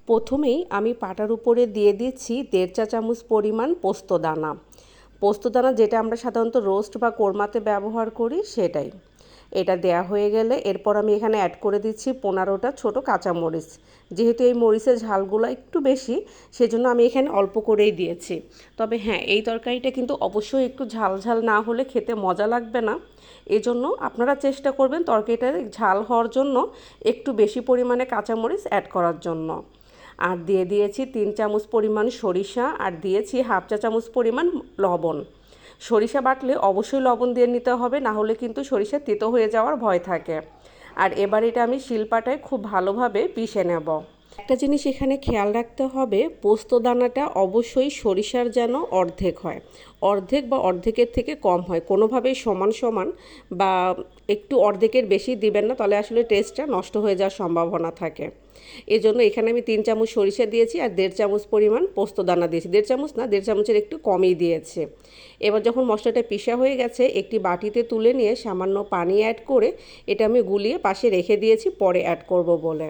প্রথমেই আমি পাটার উপরে দিয়ে দিচ্ছি 1.5 চা চামচ পরিমাণ পোস্তদানা। পোস্তদানা যেটা আমরা সাধারণত রোস্ট বা কোরমাতে ব্যবহার করি সেটাই। এটা দেয়া হয়ে গেলে এরপর আমি এখানে অ্যাড করে দিচ্ছি 15টা ছোট কাঁচামরিচ। যেহেতু এই মরিচের ঝালগুলো একটু বেশি, সেজন্য আমি এখানে অল্প করেই দিয়েছি। তবে হ্যাঁ, এই তরকারিটা কিন্তু অবশ্যই একটু ঝাল ঝাল না হলে খেতে মজা লাগবে না। এজন্য আপনারা চেষ্টা করবেন তরকারিটা ঝাল হওয়ার জন্য একটু বেশি পরিমাণে কাঁচামরিচ অ্যাড করার জন্য। আর দিয়ে দিয়েছি 3 চামচ পরিমাণ সরিষা, আর দিয়েছি 1/2 চা চামচ পরিমাণ লবণ। সরিষা বাটলে অবশ্যই লবণ দিয়ে নিতে হবে, না হলে কিন্তু সরিষা তেতো হয়ে যাওয়ার ভয় থাকে। আর এবার এটা আমি শিলপাটায় খুব ভালোভাবে পিষে নেব। একটা জিনিস এখানে খেয়াল রাখতে হবে, পোস্তদানাটা অবশ্যই সরিষার যেন অর্ধেক হয়, অর্ধেক বা অর্ধেকের থেকে কম হয়, কোনোভাবেই সমান সমান বা একটু অর্ধেকের বেশি দিবেন না, তাহলে আসলে টেস্টটা নষ্ট হয়ে যাওয়ার সম্ভাবনা থাকে। এই জন্য এখানে আমি 3 চামচ সরিষা দিয়েছি আর 1.5 চামচ পরিমাণ পোস্তদানা দিয়েছি। 1.5 চামচ না, 1.5 চামচের একটু কমই দিয়েছি। এবার যখন মশলাটা পিষা হয়ে গেছে, একটি বাটিতে তুলে নিয়ে সামান্য পানি অ্যাড করে এটা আমি গুলিয়ে পাশে রেখে দিয়েছি পরে অ্যাড করব বলে।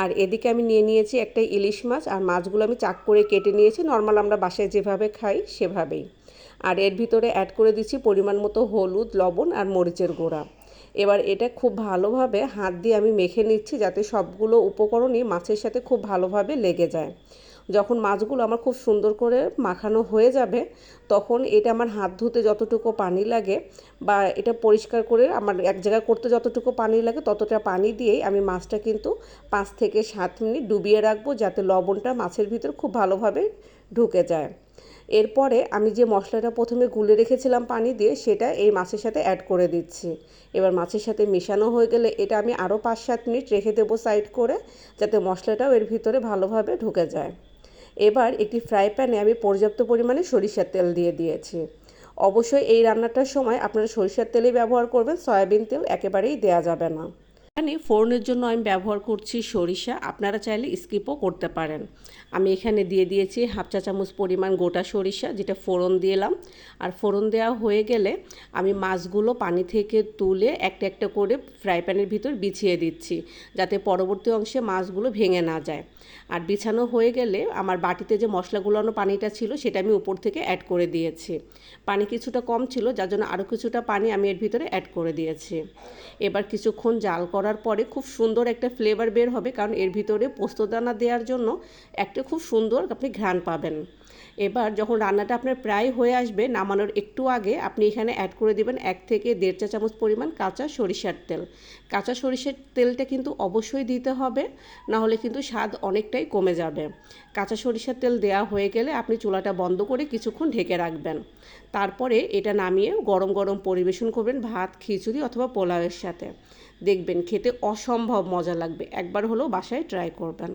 আর এদিকে আমি নিয়ে নিয়েছি একটা ইলিশ মাছ, আর মাছগুলো আমি চাক করে কেটে নিয়েছি, নর্মাল আমরা বাসায় যেভাবে খাই সেভাবেই। আর এর ভিতরে অ্যাড করে দিচ্ছি পরিমাণ মতো হলুদ, লবণ আর মরিচের গুঁড়া। এবার এটা খুব ভালোভাবে হাত দিয়ে আমি মেখে নিচ্ছি, যাতে সবগুলো উপকরণই মাছের সাথে খুব ভালোভাবে লেগে যায়। যখন মাছগুলো আমার খুব সুন্দর করে মাখানো হয়ে যাবে, তখন এটা আমার হাত ধুতে যতটুকু পানি লাগে বা এটা পরিষ্কার করে আমার এক জায়গায় করতে যতটুকু পানি লাগে ততটা পানি দিয়েই আমি মাছটা কিন্তু 5 থেকে 7 মিনিট ডুবিয়ে রাখবো, যাতে লবণটা মাছের ভিতর খুব ভালোভাবে ঢুকে যায়। এরপরে আমি যে মশলাটা প্রথমে গুলে রেখেছিলাম পানি দিয়ে, সেটা এই মাছের সাথে অ্যাড করে দিচ্ছি। এবার মাছের সাথে মেশানো হয়ে গেলে এটা আমি আরও 5-7 মিনিট রেখে দেবো সাইড করে, যাতে মশলাটাও এর ভিতরে ভালোভাবে ঢুকে যায়। এবার একটি ফ্রাই প্যানে আমি পর্যাপ্ত পরিমাণে সরিষার তেল দিয়ে দিয়েছি। অবশ্যই এই রান্নাটার সময় আপনারা সরিষার তেলই ব্যবহার করবেন, সয়াবিন তেল একেবারেই দেয়া যাবে না। এখানে ফোড়নের জন্য আমি ব্যবহার করছি সরিষা, আপনারা চাইলে স্কিপও করতে পারেন। আমি এখানে দিয়ে দিয়েছি 1/2 চা চামচ পরিমাণ গোটা সরিষা, যেটা ফোড়ন দিলাম। আর ফোড়ন দেওয়া হয়ে গেলে আমি মাছগুলো পানি থেকে তুলে একটা একটা করে ফ্রাই প্যানের ভিতর বিছিয়ে দিচ্ছি, যাতে পরবর্তী অংশে মাছগুলো ভেঙে না যায়। আর বিছানো হয়ে গেলে আমার বাটিতে যে মশলাগুলোনো পানিটা ছিল সেটা আমি উপর থেকে অ্যাড করে দিয়েছি। পানি কিছুটা কম ছিল, যার জন্য আরও কিছুটা পানি আমি এর ভিতরে অ্যাড করে দিয়েছি। এবার কিছুক্ষণ জাল করার পরে খুব সুন্দর একটা ফ্লেভার বের হবে, কারণ এর ভিতরে পোস্তদানা দেওয়ার জন্য একটা খুব সুন্দর আপনি ঘ্রাণ পাবেন। এবার যখন রান্নাটা আপনার প্রায় হয়ে আসবে, নামানোর একটু আগে আপনি এখানে অ্যাড করে দেবেন 1 থেকে 1.5 চা চামচ পরিমাণ কাঁচা সরিষার তেল। কাঁচা সরিষার তেলটা কিন্তু অবশ্যই দিতে হবে, না হলে কিন্তু স্বাদ অনেকটাই কমে যাবে। কাঁচা সরিষার তেল দেওয়া হয়ে গেলে আপনি চুলাটা বন্ধ করে কিছুক্ষণ ঢেকে রাখবেন। তারপরে এটা নামিয়ে গরম গরম পরিবেশন করবেন ভাত, খিচুড়ি অথবা পোলাওয়ের সাথে। দেখবেন খেতে অসম্ভব মজা লাগবে, একবার হলেও বাসায় ট্রাই করবেন।